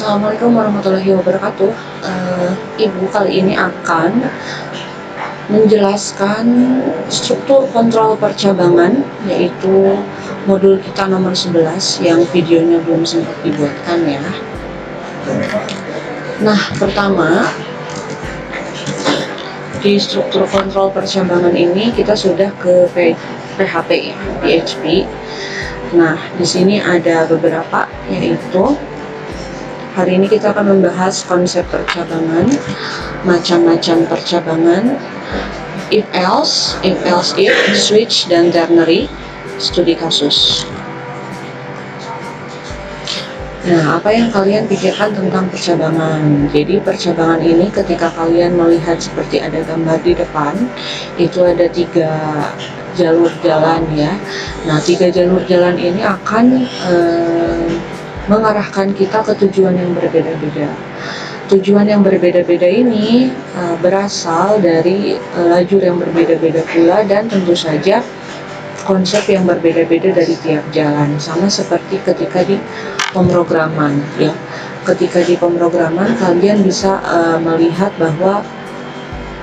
Assalamualaikum warahmatullahi wabarakatuh. Ibu kali ini akan menjelaskan struktur kontrol percabangan, yaitu modul kita nomor 11 yang videonya belum sempat dibuatkan ya. Nah, pertama di struktur kontrol percabangan ini kita sudah ke PHP ya, PHP. Nah, di sini ada beberapa, yaitu hari ini kita akan membahas konsep percabangan, macam-macam percabangan, if else if, switch, dan ternary, studi kasus. Nah, apa yang kalian pikirkan tentang percabangan? Jadi percabangan ini ketika kalian melihat seperti ada gambar di depan, itu ada 3 jalur jalan ya. Nah, 3 jalur jalan ini akan mengarahkan kita ke tujuan yang berbeda-beda. Tujuan yang berbeda-beda ini berasal dari lajur yang berbeda-beda pula, dan tentu saja konsep yang berbeda-beda dari tiap jalan. Sama seperti ketika di pemrograman ya. Ketika di pemrograman kalian bisa melihat bahwa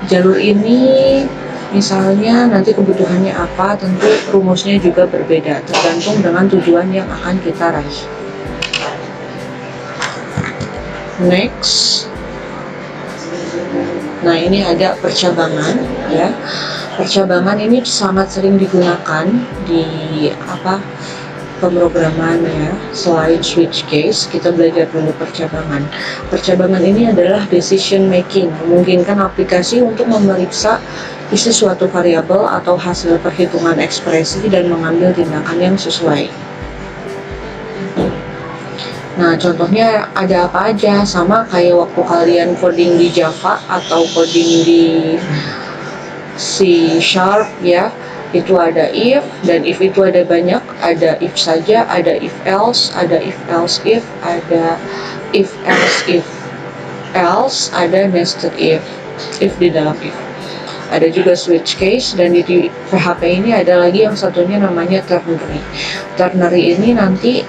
jalur ini misalnya nanti kebutuhannya apa, tentu rumusnya juga berbeda tergantung dengan tujuan yang akan kita raih. Next, nah ini ada percabangan ya. Percabangan ini sangat sering digunakan di pemrograman ya. Selain switch case, kita belajar dulu percabangan. Percabangan ini adalah decision making, memungkinkan aplikasi untuk memeriksa isi suatu variabel atau hasil perhitungan ekspresi dan mengambil tindakan yang sesuai. Nah, contohnya ada apa aja, sama kayak waktu kalian coding di Java atau coding di C# ya, itu ada if, dan if itu ada banyak, ada if saja, ada if else, ada if else if, ada if else if else, ada nested if di dalam if. Ada juga switch case, dan di PHP ini ada lagi yang satunya namanya ternary. Ternary ini nanti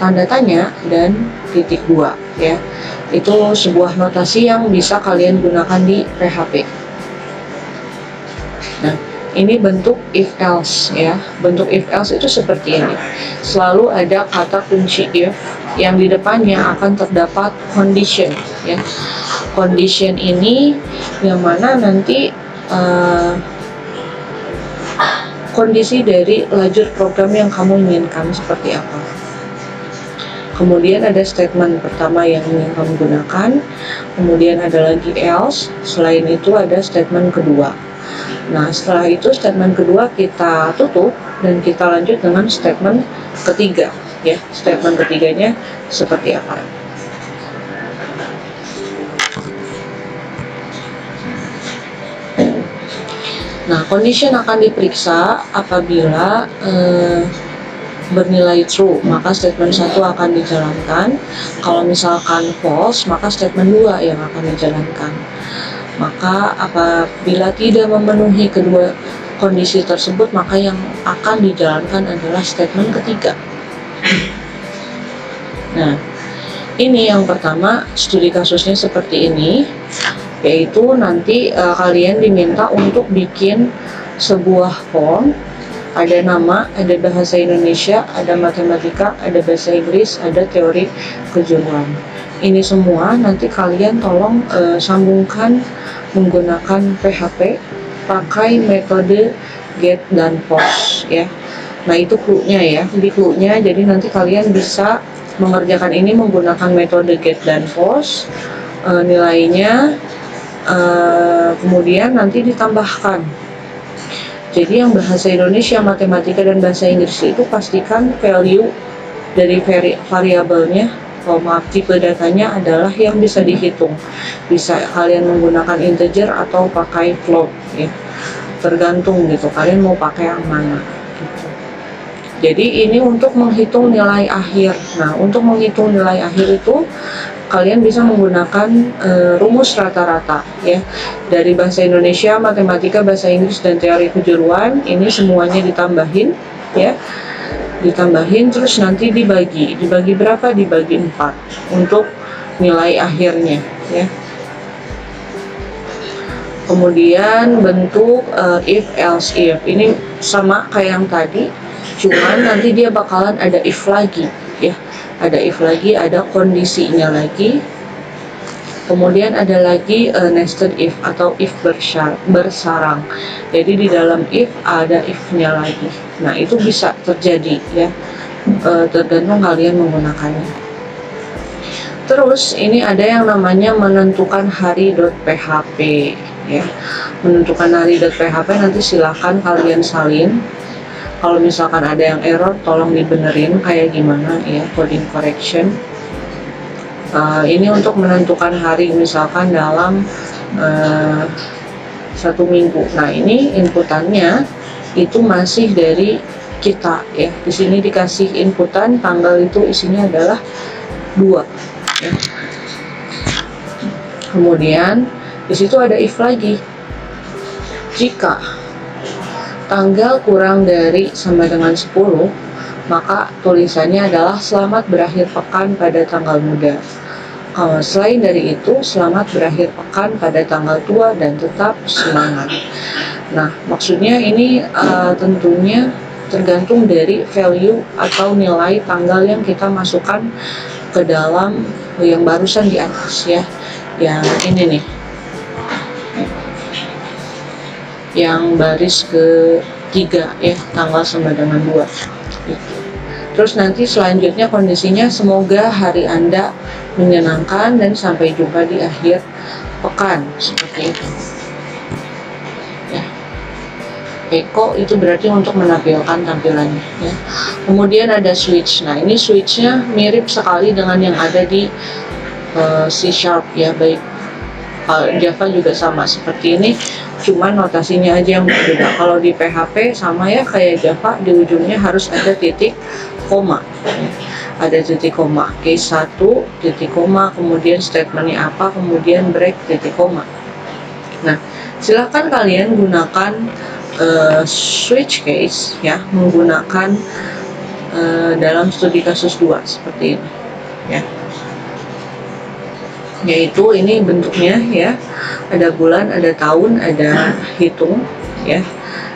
tanda tanya dan titik 2 ya. Itu sebuah notasi yang bisa kalian gunakan di PHP. Nah, ini bentuk if else ya. Bentuk if else itu seperti ini. Selalu ada kata kunci if yang di depannya akan terdapat condition ya. Condition ini yang mana nanti kondisi dari lajur program yang kamu inginkan seperti apa. Kemudian ada statement pertama yang ingin kamu gunakan, kemudian ada lagi else, selain itu ada statement kedua. Nah, setelah itu statement kedua kita tutup dan kita lanjut dengan statement ketiga ya. Statement ketiganya seperti apa? Nah, condition akan diperiksa apabila bernilai true, maka statement 1 akan dijalankan. Kalau misalkan false, maka statement 2 yang akan dijalankan. Maka apabila tidak memenuhi kedua kondisi tersebut, maka yang akan dijalankan adalah statement ketiga. Nah, ini yang pertama, studi kasusnya seperti ini, yaitu nanti kalian diminta untuk bikin sebuah form. Ada nama, ada bahasa Indonesia, ada matematika, ada bahasa Inggris, ada teori kejuruan. Ini semua nanti kalian tolong sambungkan menggunakan PHP, pakai metode get dan post ya. Nah, itu clue-nya ya. Di clue-nya jadi nanti kalian bisa mengerjakan ini menggunakan metode get dan post. Nilainya kemudian nanti ditambahkan. Jadi yang bahasa Indonesia, matematika, dan bahasa Inggris itu pastikan value dari variabelnya, tipe datanya adalah yang bisa dihitung. Bisa kalian menggunakan integer atau pakai float ya. Tergantung gitu, kalian mau pakai yang mana gitu. Jadi ini untuk menghitung nilai akhir. Nah, untuk menghitung nilai akhir itu kalian bisa menggunakan rumus rata-rata ya. Dari bahasa Indonesia, matematika, bahasa Inggris, dan teori kejuruan, ini semuanya ditambahin ya. Ditambahin terus nanti dibagi berapa? Dibagi 4 untuk nilai akhirnya ya. Kemudian bentuk if else if ini sama kayak yang tadi, cuman nanti dia bakalan ada if lagi ya, ada if lagi, ada kondisinya lagi. Kemudian ada lagi nested if atau if bersarang. Jadi di dalam if ada if-nya lagi. Nah itu bisa terjadi ya, tergantung kalian menggunakannya. Terus ini ada yang namanya menentukan hari.php ya. Menentukan hari.php nanti silahkan kalian salin. Kalau misalkan ada yang error tolong dibenerin kayak gimana ya, coding correction. Ini untuk menentukan hari misalkan dalam 1 minggu. Nah ini inputannya itu masih dari kita ya. Di sini dikasih inputan tanggal itu isinya adalah 2 ya. Kemudian di situ ada if lagi. Jika tanggal kurang dari sama dengan 10, maka tulisannya adalah selamat berakhir pekan pada tanggal muda. Selain dari itu, selamat berakhir pekan pada tanggal tua dan tetap semangat. Nah, maksudnya ini tentunya tergantung dari value atau nilai tanggal yang kita masukkan ke dalam yang barusan di atas ya. Yang ini nih, yang baris ke-3 ya, tanggal sama dengan 2 gitu. Terus nanti selanjutnya kondisinya semoga hari Anda menyenangkan dan sampai jumpa di akhir pekan, seperti itu ya. Eko itu berarti untuk menampilkan tampilannya ya. Kemudian ada switch. Nah ini switchnya mirip sekali dengan yang ada di C# ya, baik Java juga sama seperti ini, cuman notasinya aja yang berbeda. Kalau di PHP sama ya kayak Java, di ujungnya harus ada titik koma ya. Ada titik koma, case 1 titik koma, kemudian statementnya apa, kemudian break titik koma. Nah silahkan kalian gunakan switch case ya, menggunakan dalam studi kasus 2 seperti ini ya. Yaitu ini bentuknya ya, ada bulan, ada tahun, ada hitung ya.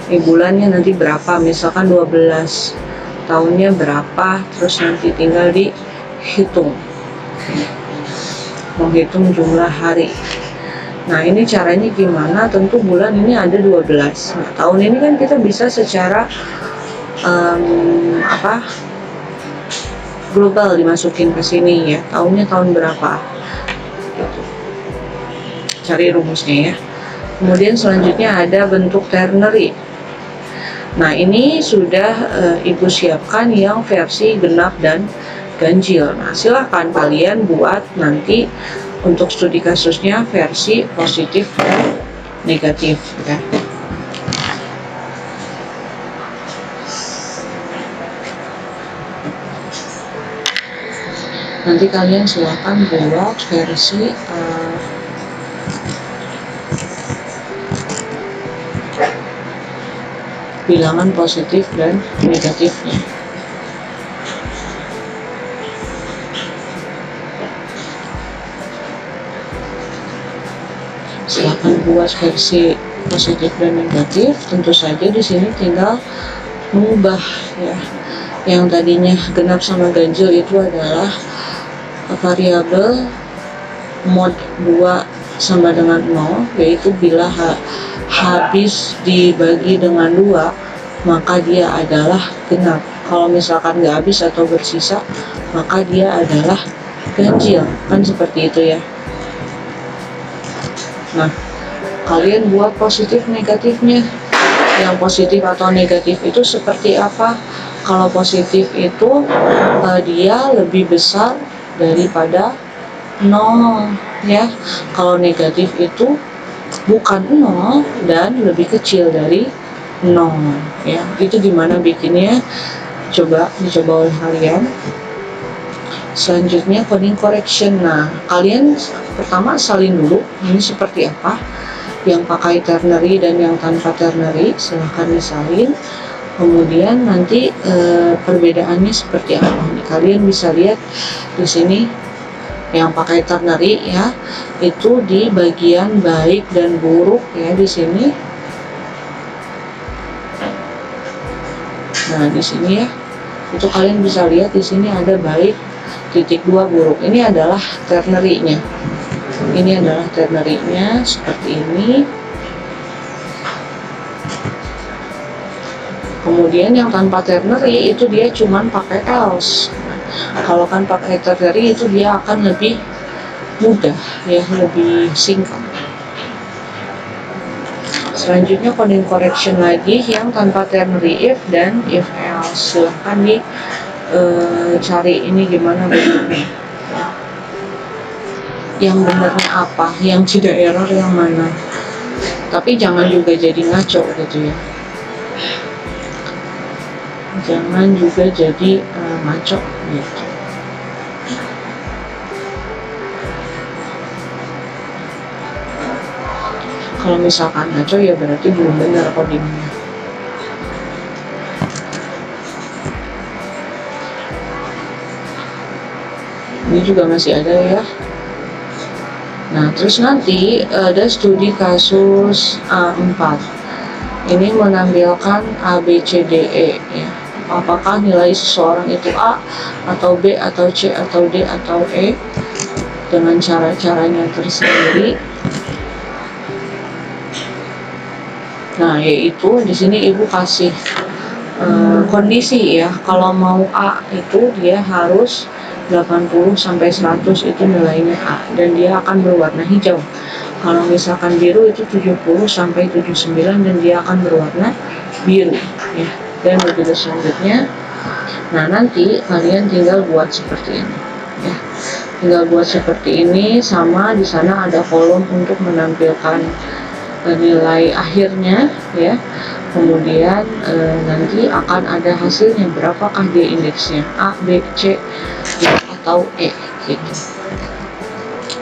Ini bulannya nanti berapa, misalkan 12, tahunnya berapa, terus nanti tinggal dihitung, menghitung jumlah hari. Nah ini caranya gimana, tentu bulan ini ada 12. Nah tahun ini kan kita bisa secara global dimasukin ke sini ya, tahunnya tahun berapa, cari rumusnya ya. Kemudian selanjutnya ada bentuk ternary. Nah ini sudah ibu siapkan yang versi genap dan ganjil. Nah silahkan kalian buat nanti untuk studi kasusnya versi positif dan negatif ya. Nanti kalian silahkan buat versi bilangan positif dan negatifnya. Silakan buat versi positif dan negatif. Tentu saja di sini tinggal mengubah ya. Yang tadinya genap sama ganjil itu adalah variabel mod 2 sama dengan 0, yaitu bila habis dibagi dengan 2 maka dia adalah genap. Kalau misalkan nggak habis atau bersisa maka dia adalah ganjil, kan seperti itu ya. Nah kalian buat positif negatifnya. Yang positif atau negatif itu seperti apa? Kalau positif itu dia lebih besar daripada 0 ya. Kalau negatif itu bukan 0 dan lebih kecil dari 0 ya. Itu gimana bikinnya, dicoba oleh kalian. Selanjutnya coding correction. Nah kalian pertama salin dulu ini seperti apa, yang pakai ternary dan yang tanpa ternary silahkan disalin. Kemudian nanti perbedaannya seperti apa nih, kalian bisa lihat di sini Yang pakai ternary ya, itu di bagian baik dan buruk ya di sini. Nah, di sini ya, itu kalian bisa lihat di sini ada baik titik 2 buruk. Ini adalah ternary-nya. Ini adalah ternary-nya seperti ini. Kemudian yang tanpa ternary itu dia cuman pakai else. Kalau kan pakai ternary itu dia akan lebih mudah ya, lebih singkat. Selanjutnya coding correction lagi yang tanpa ternary if dan if else. Silahkan cari ini gimana bentuknya. Yang benarnya apa, yang tidak error yang mana. Tapi jangan juga jadi ngaco gitu ya. Jangan juga jadi ngaco gitu. Kalau misalkan ngaco ya berarti belum benar codingnya. Ini juga masih ada ya. Nah, terus nanti ada studi kasus A4. Ini menampilkan A, B, C, D, E ya. Apakah nilai seseorang itu A atau B atau C atau D atau E dengan cara-caranya tersendiri. Nah, yaitu di sini ibu kasih kondisi ya. Kalau mau A itu dia harus 80 sampai 100 itu nilainya A dan dia akan berwarna hijau. Kalau misalkan biru itu 70 sampai 79 dan dia akan berwarna biru ya. Dan begitu selanjutnya. Nah, nanti kalian tinggal buat seperti ini ya. Tinggal buat seperti ini, sama di sana ada kolom untuk menampilkan nilai akhirnya ya. Kemudian nanti akan ada hasilnya, berapakah dia indeksnya A, B, C, D, atau E gitu.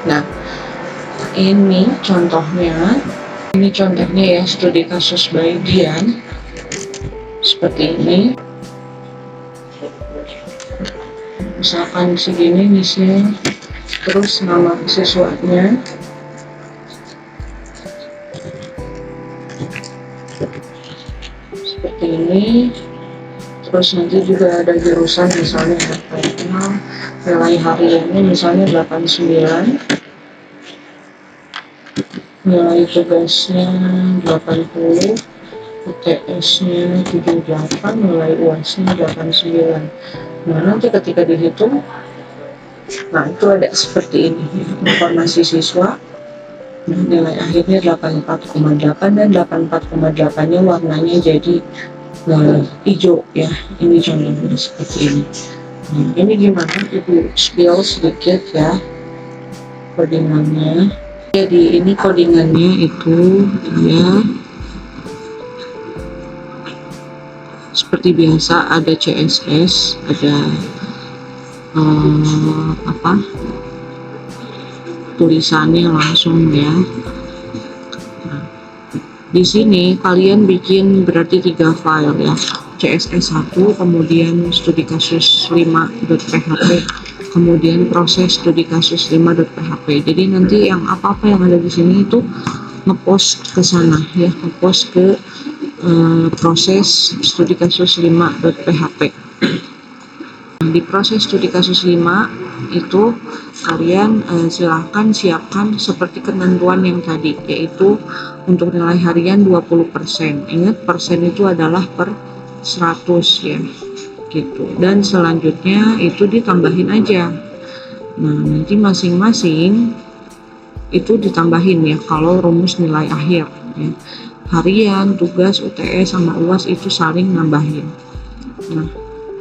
Nah, ini contohnya ya studi kasus by Dian seperti ini. Misalkan segini misalnya, terus nama siswanya, seperti ini. Terus nanti juga ada jurusan misalnya nilai hariannya misalnya 89, nilai tugasnya 80, UTS-nya 78, nilai UAS-nya 89. Nah, nanti ketika dihitung, nah itu ada seperti ini informasi siswa. Nilai akhirnya 84,8 dan 84,8 nya warnanya jadi hijau ya. Ini contohnya seperti ini. Nah, ini gimana ibu spill sedikit ya codingannya. Jadi ini codingannya itu ya seperti biasa, ada CSS, ada tulisannya langsung ya. Nah, di sini kalian bikin berarti 3 file ya, CSS 1, kemudian studi kasus 5.php, kemudian proses studi kasus 5.php. Jadi nanti yang apa-apa yang ada di sini itu ngepost ke sana ya, ngepost ke proses studi kasus 5.php. Di proses studi kasus 5 itu kalian silahkan siapkan seperti ketentuan yang tadi, yaitu untuk nilai harian 20%. Ingat, persen itu adalah per 100 ya gitu. Dan selanjutnya itu ditambahin aja. Nah, nanti masing-masing itu ditambahin ya kalau rumus nilai akhir ya. Harian, tugas, UTS, sama UAS itu saling nambahin. Nah,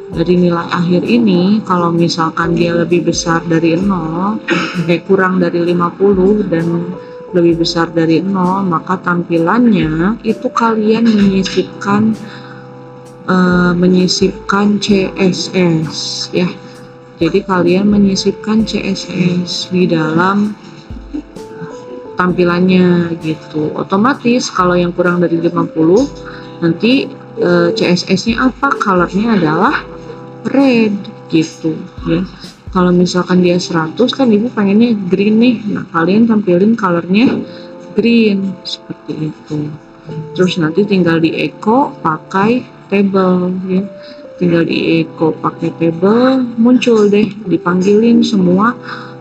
dari nilai akhir ini kalau misalkan dia lebih besar dari 0, kurang dari 50 dan lebih besar dari 0, maka tampilannya itu kalian menyisipkan CSS ya. Jadi kalian menyisipkan CSS di dalam tampilannya gitu. Otomatis kalau yang kurang dari 50 nanti CSS-nya apa? Colornya adalah red gitu ya. Kalau misalkan dia 100 kan ibu pengennya green nih, nah kalian tampilin colornya green seperti itu. Terus nanti tinggal di echo pakai table ya, tinggal di echo pakai table, muncul deh dipanggilin semua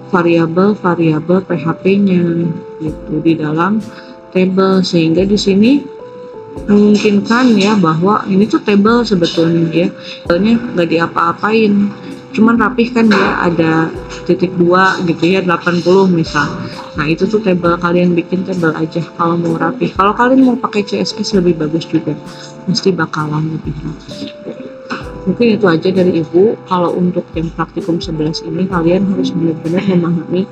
variabel-variabel PHP-nya gitu di dalam table, sehingga di sini memungkinkan ya bahwa ini tuh table sebetulnya ya, tabelnya nggak diapa-apain, cuman rapihkan dia ada titik 2 gitu ya, 80 misal. Nah itu tuh table, kalian bikin table aja kalau mau rapih. Kalau kalian mau pakai CSS lebih bagus juga, mesti bakalan lebih rapih. Mungkin itu aja dari ibu. Kalau untuk yang praktikum 11 ini kalian harus benar-benar memahami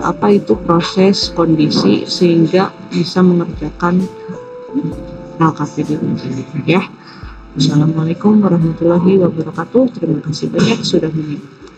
apa itu proses kondisi sehingga bisa mengerjakan LKPD ya. Assalamualaikum warahmatullahi wabarakatuh. Terima kasih banyak sudah menonton.